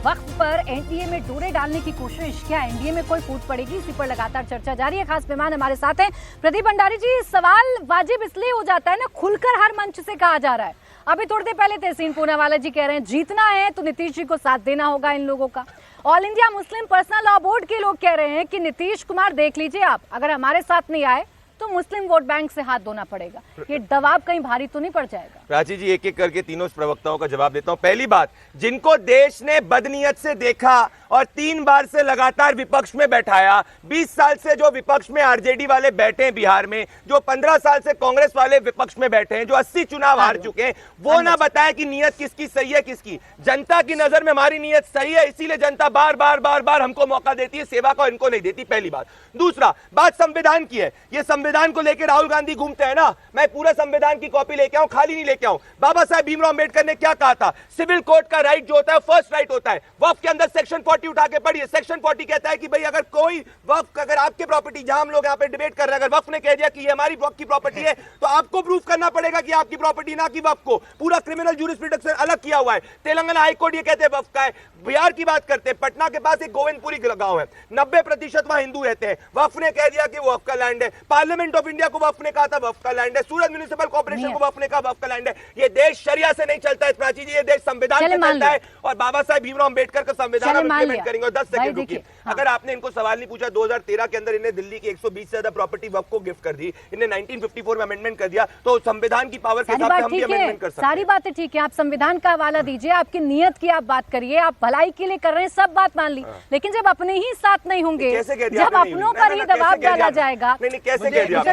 वक्त पर एनडीए में डोरे डालने की कोशिश, क्या एनडीए में कोई फूट पड़ेगी? इसी पर लगातार चर्चा जारी है। खास मेहमान हमारे साथ हैं प्रदीप भंडारी जी। सवाल वाजिब इसलिए हो जाता है ना, खुलकर हर मंच से कहा जा रहा है। अभी थोड़ी देर पहले तहसीन पूनावाला जी कह रहे हैं जीतना है तो नीतीश जी को साथ देना होगा इन लोगों का। All India Muslim personal law board के लोग कह रहे हैं कि नीतीश कुमार देख लीजिए आप, अगर हमारे साथ नहीं आए तो मुस्लिम वोट बैंक से हाथ धोना पड़ेगा। ये दबाव कहीं भारी तो नहीं पड़ जाएगा? प्राची जी, एक एक करके तीनों प्रवक्ताओं का जवाब देता हूं। पहली बात, जिनको देश ने बदनीयत से देखा और 3 बार से लगातार विपक्ष में बैठाया, 20 साल से जो विपक्ष में आरजेडी वाले बैठे हैं बिहार में, जो 15 साल से कांग्रेस वाले विपक्ष में बैठे हैं, जो 80 चुनाव हार चुके हैं, वो ना बताए कि नीयत किसकी सही है किसकी। जनता की नजर में हमारी नीयत सही है, इसीलिए जनता बार बार बार बार हमको मौका देती है, सेवा को इनको नहीं देती। पहली बात। दूसरा बात संविधान की है। ये संविधान को लेकर राहुल गांधी घूमते हैं ना, मैं पूरा संविधान की कॉपी लेके आऊं, खाली नहीं लेके आऊं। बाबा साहब भीमराव अंबेडकर ने क्या कहा था? सिविल कोड का राइट जो होता है फर्स्ट राइट होता है। वक्फ के अंदर सेक्शन 40 उठा के पढ़िए। सेक्शन 40 कहता है कि भाई अगर कोई वक्फ, अगर आपके प्रॉपर्टी, जहां हम लोग यहाँ पे डिबेट कर रहे हैं, अगर वक्फ ने कह दिया कि ये हमारी वक्फ की प्रॉपर्टी है, तो आपको प्रूफ करना पड़ेगा कि आपकी प्रॉपर्टी ना कि वक्फ को। पूरा क्रिमिनल ज्यूरिस्प्रूडेंस अलग किया हुआ है। तेलंगाना हाईकोर्ट ये कहते हैं वक्फ का है। बिहार की बात करते हैं, पटना के पास एक गोविंदपुरी गांव है, 90% वहां हिंदू रहते हैं। वक्फ ने कह दिया कि वो वक्फ का लैंड है। पार्लियामेंट ऑफ इंडिया को वक्फ ने कहा था वक्फ का लैंड है। सूरत म्युनिसिपल कॉर्पोरेशन को वक्फ ने कहा वक्फ का लैंड है। ये देश शरिया से नहीं चलता है प्राची जी, ये देश संविधान से चलता है और बाबा साहब भीमराव अंबेडकर का संविधान इंप्लीमेंट करेंगे। 10 सेकंड रुकिए। अगर आपने इनको सवाल नहीं पूछा, 2013 के अंदर इन्हें दिल्ली की 120 से ज्यादा प्रॉपर्टी वक्फ को गिफ्ट कर दी, इन्हें 1954 में अमेंडमेंट कर दिया, तो संविधान की पावर के साथ हम भी अमेंडमेंट कर सकते हैं। सारी बातें ठीक है, आप संविधान का हवाला दीजिए, आपकी नियत की आप बात करिए, आप भलाई के लिए कर रहे हैं, सब बात मान ली। लेकिन जब अपने ही साथ नहीं होंगे, जब अपनों पर ही दबाव डाला जाएगा,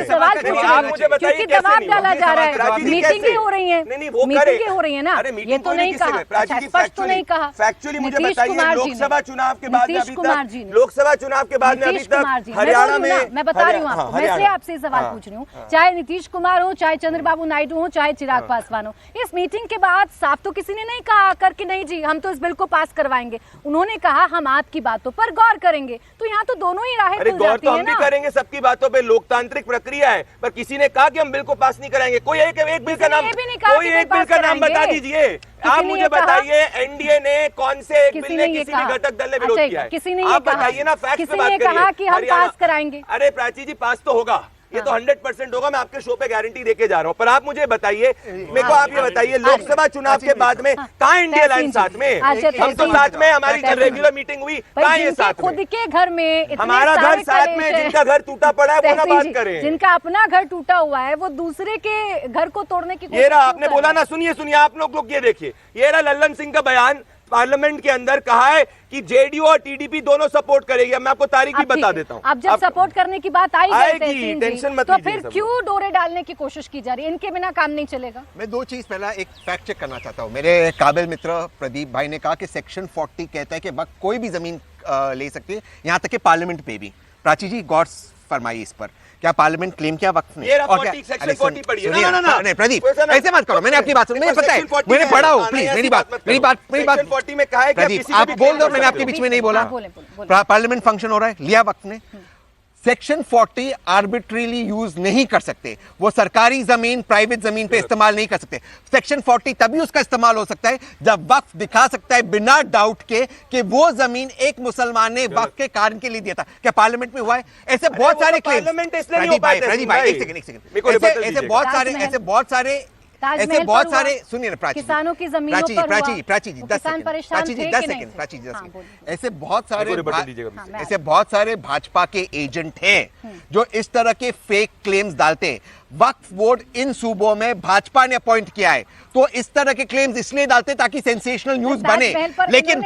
सवाल क्योंकि दबाव डाला जा रहा है, मीटिंगें हो रही है, मीटिंगें हो रही है ना, ये तो नहीं कहा, स्पष्ट तो नहीं कहा। फैक्चुअली मुझे बताइए, लोकसभा चुनाव के बाद अभी तक, लोकसभा चुनाव के बाद में अभी तक हरियाणा में, मैं बता रही हूँ आपको, मैं इसलिए आपसे सवाल पूछ रही हूँ, चाहे नीतीश कुमार हो, चाहे चंद्रबाबू नायडू हो, चाहे चिराग पासवान हो, इस मीटिंग के बाद साफ तो किसी ने नहीं कहा आकर कि नहीं जी हम तो इस बिल को पास करवाएंगे। उन्होंने कहा हम आपकी बातों पर गौर करेंगे। तो यहाँ तो दोनों ही राहें खुल जाती गौर तो हम भी करेंगे सबकी बातों पे, लोकतांत्रिक प्रक्रिया है, पर किसी ने कहा कि हम बिल को पास नहीं कराएंगे। कोई एक बिल का नाम, कोई एक बिल का नाम बता दीजिए। आप मुझे बताइए, एनडीए ने कौन से एक बिल ने किसी भी घटक दल ने विरोध किया है? किसी ने आप बताइए ना, फैक्ट पे बात करिए। कहा कि हम पास कराएंगे। अरे प्राची जी, पास तो होगा, ये तो 100% होगा, मैं आपके शो पे गारंटी देके जा रहा हूँ। पर आप मुझे बताइए, मेरे को आप ये बताइए, लोकसभा चुनाव के बाद में कहाँ इंडिया लाइन साथ में? हम तो साथ में, हमारी रेगुलर मीटिंग हुई, कहाँ ये साथ में? खुद के घर में हमारा घर साथ में, जिनका घर टूटा पड़ा है वो ना बात करें। जिनका अपना घर टूटा हुआ है वो दूसरे के घर को तोड़ने की, ये रहा आपने बोला ना, सुनिए आप लोग ये देखिए, ये रहा लल्लन सिंह का बयान, पार्लियामेंट के अंदर कहा है कि जेडीयू और टीडीपी दोनों सपोर्ट करेगी। मैं आपको तारीख भी बता देता हूँ। अब जब सपोर्ट करने की बात आएगी, टेंशन मत तो फिर क्यों डोरे डालने की कोशिश की जा रही है? इनके बिना काम नहीं चलेगा। मैं 2 चीज पहला एक फैक्ट चेक करना चाहता हूँ। मेरे काबिल मित्र प्रदीप भाई ने कहा कि सेक्शन 40 कहता है कि वक्त कोई भी जमीन ले सकती है, यहाँ तक कि पार्लियामेंट पे भी। प्राची जी गौर फरमाइए इस पर, क्या पार्लियामेंट क्लेम किया वक्त ने? और सेक्शन 40 पढ़िए। नहीं प्रदीप, ऐसे मत करो, मैंने आपकी बात सुनी, मुझे पता है, मैंने पढ़ा हो, प्लीज मेरी बात 40 में कहा है प्रदीप, आप बोल दो, मैंने आपके बीच में नहीं बोला। पार्लियामेंट फंक्शन हो रहा है, लिया वक्त ने। सेक्शन 40 आर्बिट्रीली यूज नहीं कर सकते, वो सरकारी जमीन प्राइवेट जमीन पे इस्तेमाल नहीं कर सकते। सेक्शन 40 तभी उसका इस्तेमाल हो सकता है जब वक्फ दिखा सकता है बिना डाउट के कि वो जमीन एक मुसलमान ने वक्फ के कारण के लिए दिया था। क्या पार्लियामेंट में हुआ है? ऐसे बहुत सारे क्लेम, ऐसे बहुत सारे सुनिए ना प्राची, किसानों की जमीनों पर प्राची जी 10 सेकंड, प्राची जी 10 सेकंड, प्राची जी 10 सेकंड। ऐसे बहुत सारे भाजपा के एजेंट हैं जो इस तरह के फेक क्लेम्स डालते हैं। वक्फ बोर्ड इन सूबों में भाजपा ने अपॉइंट किया है, तो इस तरह के क्लेम्स इसलिए डालते ताकि सेंसेशनल न्यूज बने। लेकिन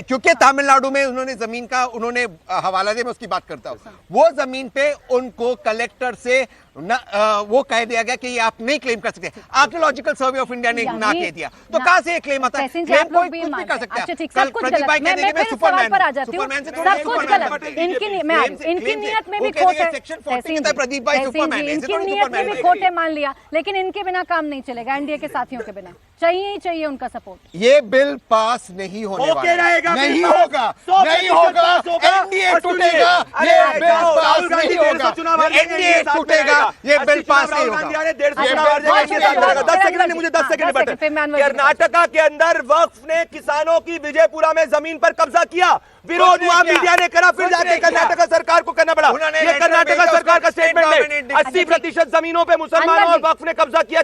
क्योंकि तमिलनाडु में उन्होंने जमीन का उन्होंने हवाला दे, मैं उसकी बात करता हूं, वो जमीन पे उनको कलेक्टर से वो कह दिया गया कि ये आप नहीं क्लेम कर सकते। आर्कियोलॉजिकल सर्वे ऑफ इंडिया ने ना कह दिया, तो कहां से ये क्लेम आता है? क्लेम कोई कुछ भी कर सकता है। कल प्रदीप भाई कह देंगे मैं सुपरमैन से थोड़ा सुपरमैन, इनकी नियत में भी खोट है, सेक्शन 40 कहता है प्रदीप भाई सुपरमैन है, इनकी नियत में भी खोट है मान लिया, लेकिन इनके बिना काम नहीं चलेगा, एनडीए के साथियों के बिना। चाहिए ही चाहिए उनका सपोर्ट। ये बिल पास नहीं होने वाला रहेगा, नहीं बिल पास। होगा 100% नहीं होगा पास होगा। एनडीए और टूटेगा सुनिए, ये अरे बिल जाओ, पास राहुल गांधी नहीं 150 होगा चुनाव हारेंगे, एनडीए ये साथ में टूटेगा रहेगा। ये बिल 80 पास चुनाव नहीं राहुल गांधी होगा हारे, 150 ये चुनाव बिल हार जाएगा, पास ये नहीं साथ में रहेगा। होगा। 10 सेकंड नहीं, मुझे 10 सेकंड बता। फिर मैं अनवर जी को कर्नाटका के अंदर वक्फ ने किसानों की विजयपुरा में जमीन पर कब्जा किया, विरोध हुआ, मीडिया ने करा, फिर जाके कर्नाटका सरकार को करना पड़ा। उन्होंने ये कर्नाटका सरकार का स्टेटमेंट है। डोमिनेट 80% जमीनों पे मुसलमानों और वक्फ ने कब्जा किया।